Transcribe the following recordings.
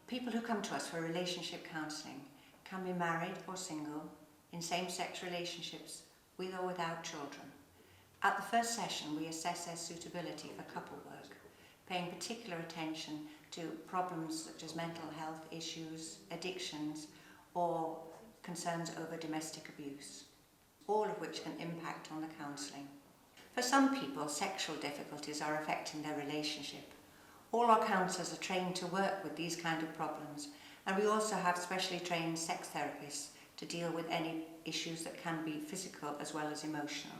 People who come to us for relationship counselling can be married or single, in same-sex relationships, with or without children. At the first session, we assess their suitability for couple work, paying particular attention to problems such as mental health issues, addictions, or concerns over domestic abuse, all of which can impact on the counselling. For some people, sexual difficulties are affecting their relationship. All our counsellors are trained to work with these kind of problems, and we also have specially trained sex therapists to deal with any issues that can be physical as well as emotional.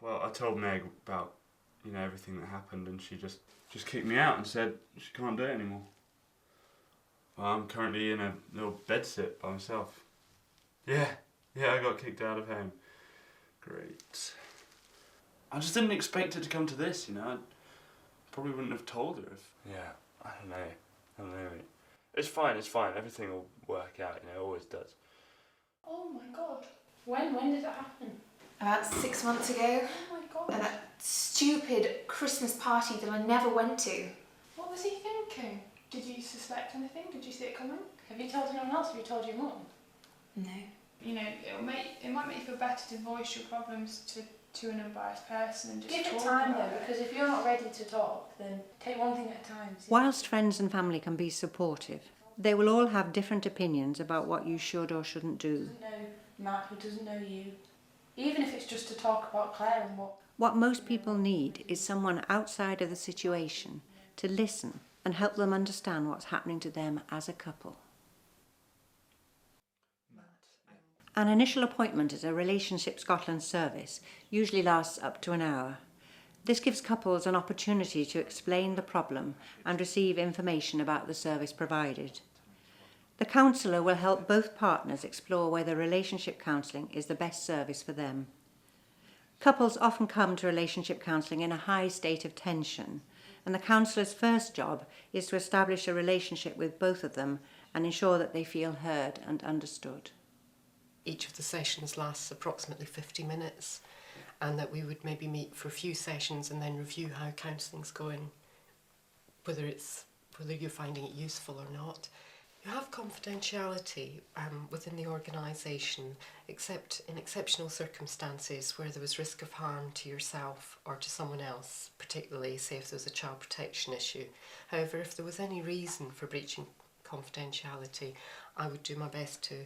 Well, I told Meg about, everything that happened, and she just kicked me out and said she can't do it anymore. Well, I'm currently in a little bedsit by myself. Yeah, I got kicked out of home. Great. I just didn't expect it to come to this, I probably wouldn't have told her if... Yeah, I don't know. It's fine, everything will work out, it always does. Oh my god. When did that happen? About 6 months ago. Oh my god. At that stupid Christmas party that I never went to. What was he thinking? Did you suspect anything? Did you see it coming? Have you told anyone else? Have you told your mum? No. It might make you feel better to voice your problems to an unbiased person and just give talk it time about though, it. because if you're not ready to talk, then take one thing at a time. See? Whilst friends and family can be supportive, they will all have different opinions about what you should or shouldn't do. Who doesn't know Matt, who doesn't know you, even if it's just to talk about Claire and What most people need is someone outside of the situation to listen and help them understand what's happening to them as a couple. An initial appointment at a Relationship Scotland service usually lasts up to an hour. This gives couples an opportunity to explain the problem and receive information about the service provided. The counsellor will help both partners explore whether relationship counselling is the best service for them. Couples often come to relationship counselling in a high state of tension, and the counsellor's first job is to establish a relationship with both of them and ensure that they feel heard and understood. Each of the sessions lasts approximately 50 minutes, and that we would maybe meet for a few sessions and then review how counselling's going, whether you're finding it useful or not. You have confidentiality within the organisation, except in exceptional circumstances where there was risk of harm to yourself or to someone else, particularly say if there was a child protection issue. However, if there was any reason for breaching confidentiality, I would do my best to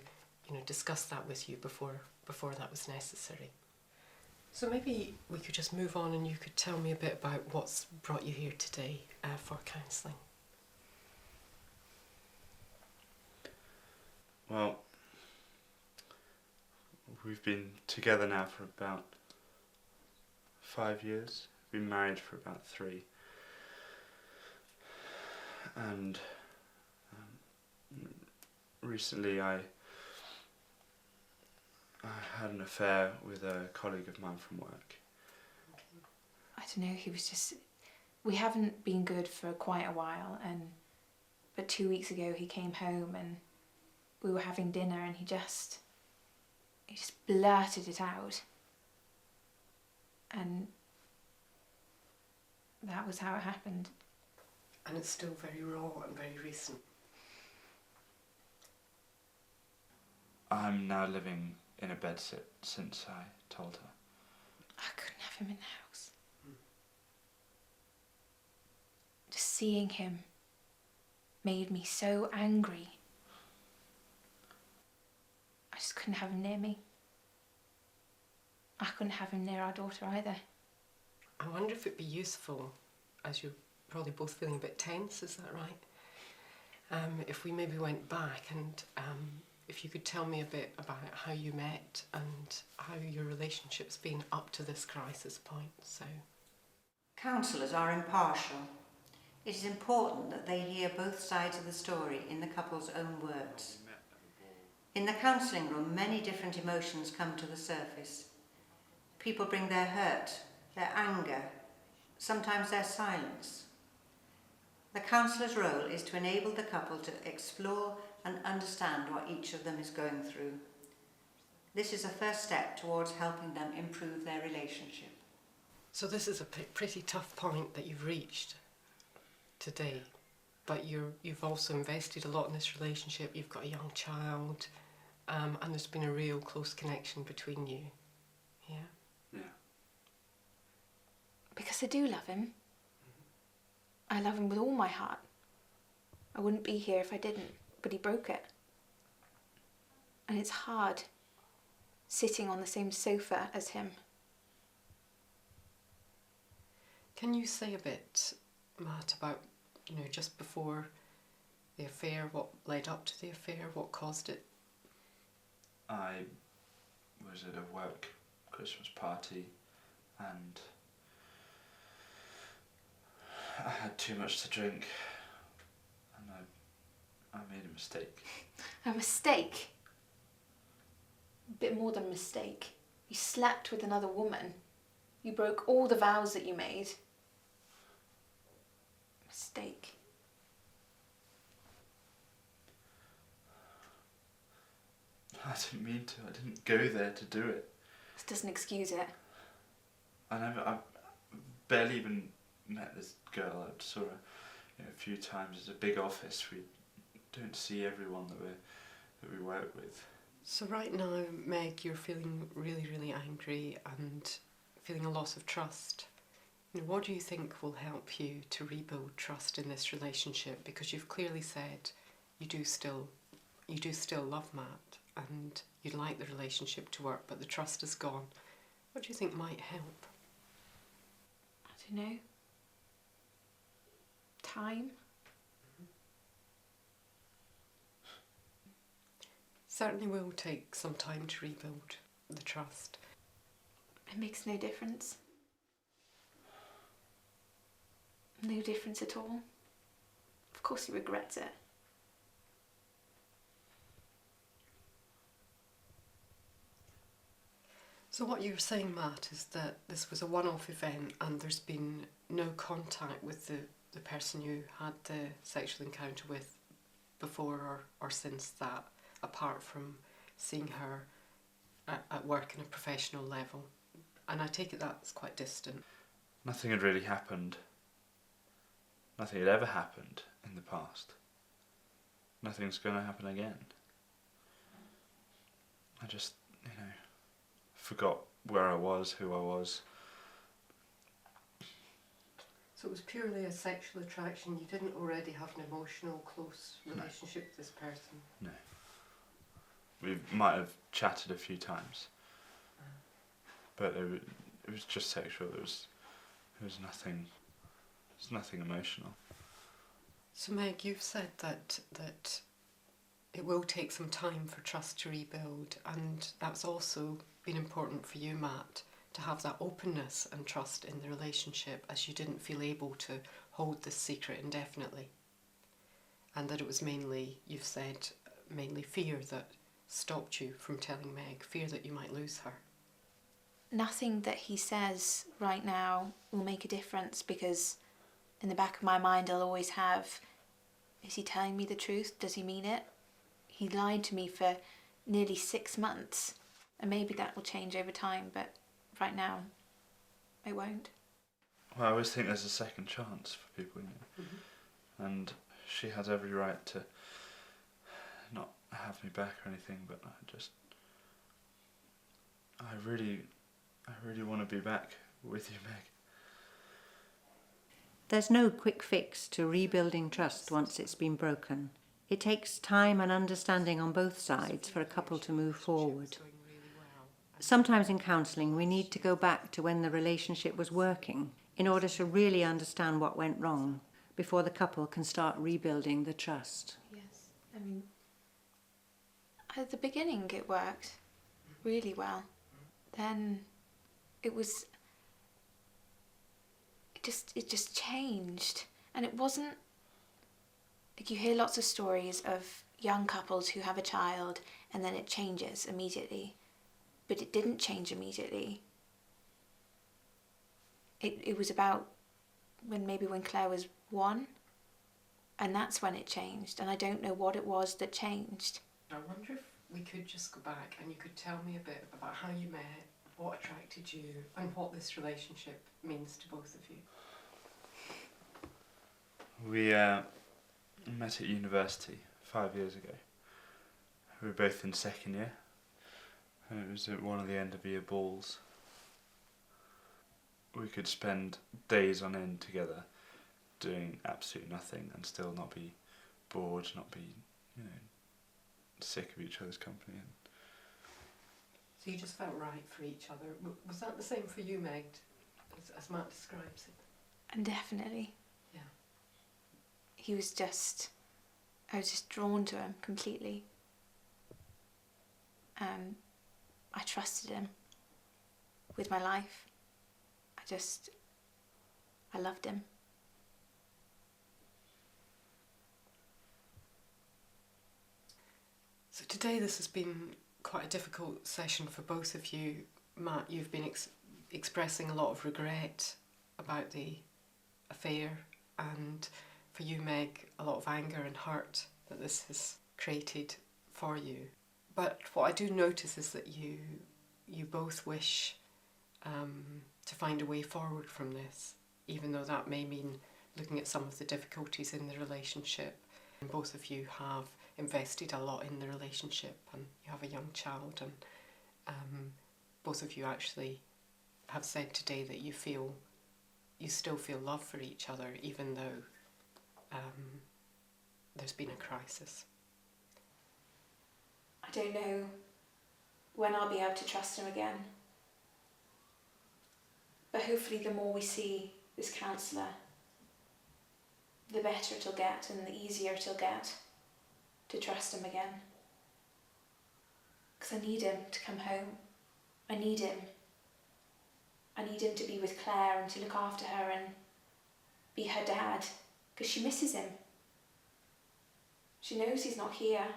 discuss that with you before that was necessary. So maybe we could just move on and you could tell me a bit about what's brought you here today for counselling. Well, we've been together now for about 5 years. We've been married for about 3. And recently I had an affair with a colleague of mine from work. I don't know, we haven't been good for quite a while, but 2 weeks ago he came home and we were having dinner and he just blurted it out. And that was how it happened. And it's still very raw and very recent. I'm now living in a bedsit since I told her. I couldn't have him in the house. Just seeing him made me so angry. I just couldn't have him near me. I couldn't have him near our daughter either. I wonder if it'd be useful, as you're probably both feeling a bit tense, is that right? If we maybe went back and if you could tell me a bit about how you met and how your relationship's been up to this crisis point. So, Counsellors are impartial. It is important that they hear both sides of the story in the couple's own words. In the counselling room, many different emotions come to the surface. People bring their hurt, their anger, sometimes their silence. The counsellor's role is to enable the couple to explore and understand what each of them is going through. This is a first step towards helping them improve their relationship. So this is a pretty tough point that you've reached today, but you've also invested a lot in this relationship. You've got a young child, and there's been a real close connection between you. Yeah. Yeah. Because I do love him. I love him with all my heart. I wouldn't be here if I didn't, but he broke it. And it's hard sitting on the same sofa as him. Can you say a bit, Matt, about, just before the affair, what led up to the affair, what caused it? I was at a work Christmas party and I had too much to drink and I made a mistake. A mistake? A bit more than mistake. You slept with another woman. You broke all the vows that you made. Mistake. I didn't mean to. I didn't go there to do it. This doesn't excuse it. I barely even met this girl. I saw her a few times. It's a big office. We don't see everyone that we work with. So right now, Meg, you're feeling really, really angry and feeling a loss of trust. What do you think will help you to rebuild trust in this relationship? Because you've clearly said you do still love Matt and you'd like the relationship to work, but the trust is gone. What do you think might help? I don't know. Time? Certainly will take some time to rebuild the trust. It makes no difference. No difference at all. Of course he regrets it. So what you're saying, Matt, is that this was a one-off event and there's been no contact with the person you had the sexual encounter with before or since that, apart from seeing her at work on a professional level. And I take it that's quite distant. Nothing had really happened. Nothing had ever happened in the past. Nothing's going to happen again. I just, forgot where I was, who I was. So it was purely a sexual attraction. You didn't already have an emotional, close relationship with this person? No. We might have chatted a few times. But it was just sexual. It was nothing. It's nothing emotional. So Meg, you've said that it will take some time for trust to rebuild, and that's also been important for you, Matt, to have that openness and trust in the relationship, as you didn't feel able to hold this secret indefinitely. And that it was mainly, you've said, mainly fear that stopped you from telling Meg, fear that you might lose her. Nothing that he says right now will make a difference, because in the back of my mind I'll always have, is he telling me the truth? Does he mean it? He lied to me for nearly 6 months, and maybe that will change over time, but right now it won't. Well, I always think there's a second chance for people, Mm-hmm. And she has every right to not have me back or anything, but I really want to be back with you, Meg. There's no quick fix to rebuilding trust once it's been broken. It takes time and understanding on both sides for a couple to move forward. Sometimes in counselling we need to go back to when the relationship was working in order to really understand what went wrong before the couple can start rebuilding the trust. Yes, I mean, at the beginning it worked really well. Then it just changed, and it wasn't like, you hear lots of stories of young couples who have a child and then it changes immediately, but it didn't change immediately. It was about when Claire was 1, and that's when it changed, and I don't know what it was that changed. I wonder if we could just go back and you could tell me a bit about how you met, what attracted you, and what this relationship means to both of you. We met at university 5 years ago. We were both in second year, and it was at one of the end of year balls. We could spend days on end together doing absolutely nothing and still not be bored, not be, sick of each other's company. So you just felt right for each other. Was that the same for you, Meg, as Matt describes it? And definitely. Yeah. I was just drawn to him completely. I trusted him with my life. I loved him. So today this has been quite a difficult session for both of you. Matt, you've been expressing a lot of regret about the affair, and for you, Meg, a lot of anger and hurt that this has created for you. But what I do notice is that you both wish to find a way forward from this, even though that may mean looking at some of the difficulties in the relationship. And both of you have invested a lot in the relationship, and you have a young child, and both of you actually have said today that you still feel love for each other, even though there's been a crisis. I don't know when I'll be able to trust him again. But hopefully the more we see this counsellor, the better it'll get and the easier it'll get to trust him again. Because I need him to come home. I need him. I need him to be with Claire and to look after her and be her dad, because she misses him. She knows he's not here.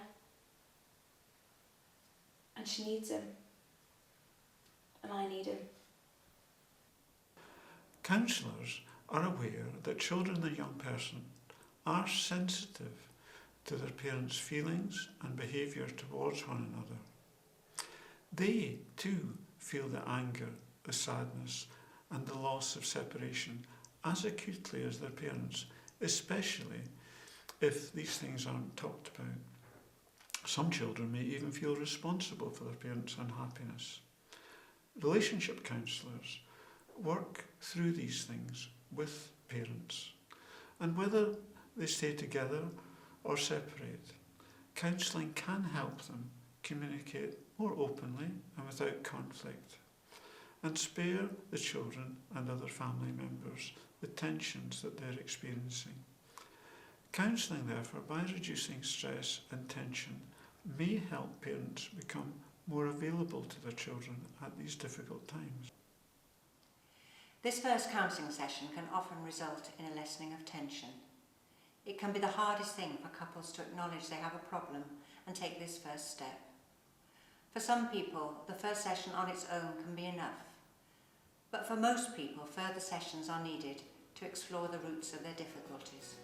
And she needs him. And I need him. Counsellors are aware that children and the young person are sensitive to their parents' feelings and behaviour towards one another. They too feel the anger, the sadness and the loss of separation as acutely as their parents, especially if these things aren't talked about. Some children may even feel responsible for their parents' unhappiness. Relationship counsellors work through these things with parents, and whether they stay together or separate, counselling can help them communicate more openly and without conflict, and spare the children and other family members the tensions that they're experiencing. Counselling, therefore, by reducing stress and tension, may help parents become more available to their children at these difficult times. This first counselling session can often result in a lessening of tension. It can be the hardest thing for couples to acknowledge they have a problem and take this first step. For some people, the first session on its own can be enough. But for most people, further sessions are needed to explore the roots of their difficulties.